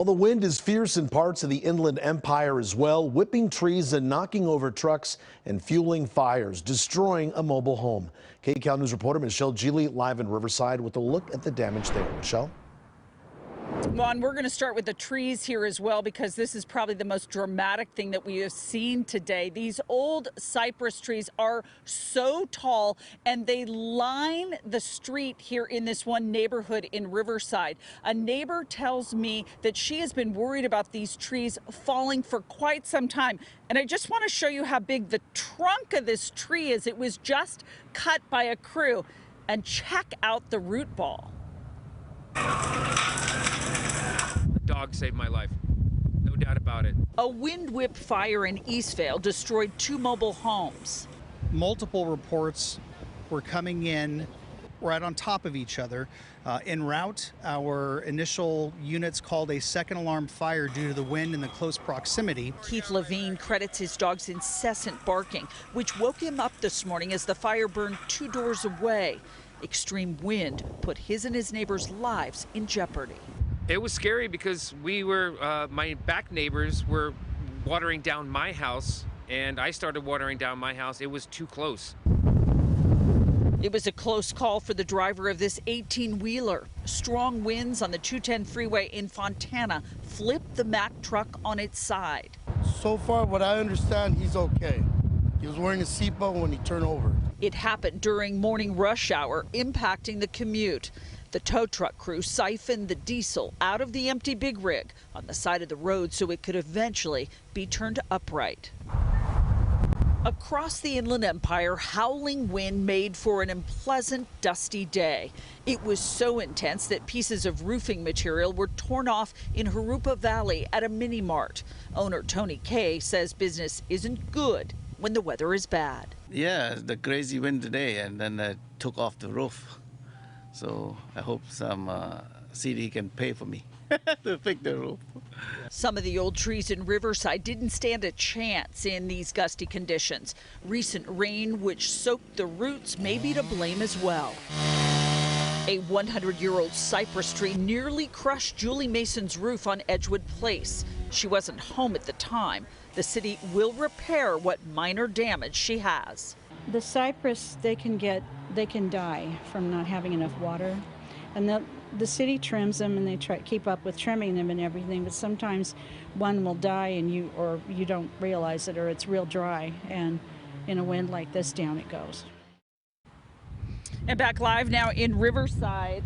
Well, the wind is fierce in parts of the Inland Empire as well, whipping trees and knocking over trucks and fueling fires, destroying a mobile home. KCAL News reporter Michelle Geely live in Riverside with a look at the damage there. Michelle? Juan, we're going to start with the trees here as well, because this is probably the most dramatic thing that we have seen today. These old cypress trees are so tall and they line the street here in this one neighborhood in Riverside. A neighbor tells me that she has been worried about these trees falling for quite some time. And I just want to show you how big the trunk of this tree is. It was just cut by a crew. And check out the root ball. Dog saved my life, no doubt about it. A wind-whipped fire in Eastvale destroyed 2 mobile homes. Multiple reports were coming in right on top of each other. En route, our initial units called a second alarm fire due to the wind and the close proximity. Keith Levine credits his dog's incessant barking, which woke him up this morning as the fire burned 2 doors away. Extreme wind put his and his neighbors' lives in jeopardy. It was scary because my back neighbors were watering down my house, and I started watering down my house. It was too close. It was a close call for the driver of this 18-wheeler. Strong winds on the 210 freeway in Fontana flipped the Mack truck on its side. So far, what I understand, he's okay. He was wearing a seatbelt when he turned over. It happened during morning rush hour, impacting the commute. The tow truck crew siphoned the diesel out of the empty big rig on the side of the road so it could eventually be turned upright. Across the Inland Empire, howling wind made for an unpleasant, dusty day. It was so intense that pieces of roofing material were torn off in Jurupa Valley at a mini mart. Owner Tony Kay says business isn't good when the weather is bad. Yeah, the crazy wind today, and then it took off the roof. So I hope some city can pay for me to fix the roof. Some of the old trees in Riverside didn't stand a chance in these gusty conditions. Recent rain, which soaked the roots, may be to blame as well. A 100-year-old cypress tree nearly crushed Julie Mason's roof on Edgewood Place. She wasn't home at the time. The city will repair what minor damage she has. The cypress, they can die from not having enough water. And the city trims them and they try to keep up with trimming them and everything, but sometimes one will die and you don't realize it, or it's real dry, and in a wind like this, down it goes. And back live now in Riverside.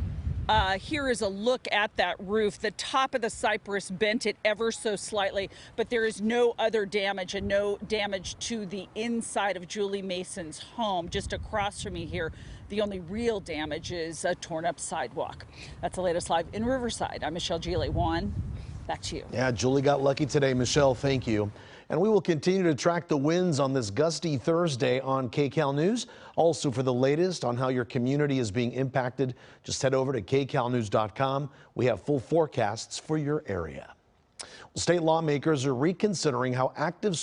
Here is a look at that roof. The top of the cypress bent it ever so slightly, but there is no other damage, and no damage to the inside of Julie Mason's home. Just across from me here, the only real damage is a torn up sidewalk. That's the latest live in Riverside. I'm Michelle Geely. Juan, back to you. Yeah, Julie got lucky today. Michelle, thank you. And we will continue to track the winds on this gusty Thursday on KCAL News. Also, for the latest on how your community is being impacted, just head over to kcalnews.com. We have full forecasts for your area. Well, state lawmakers are reconsidering how active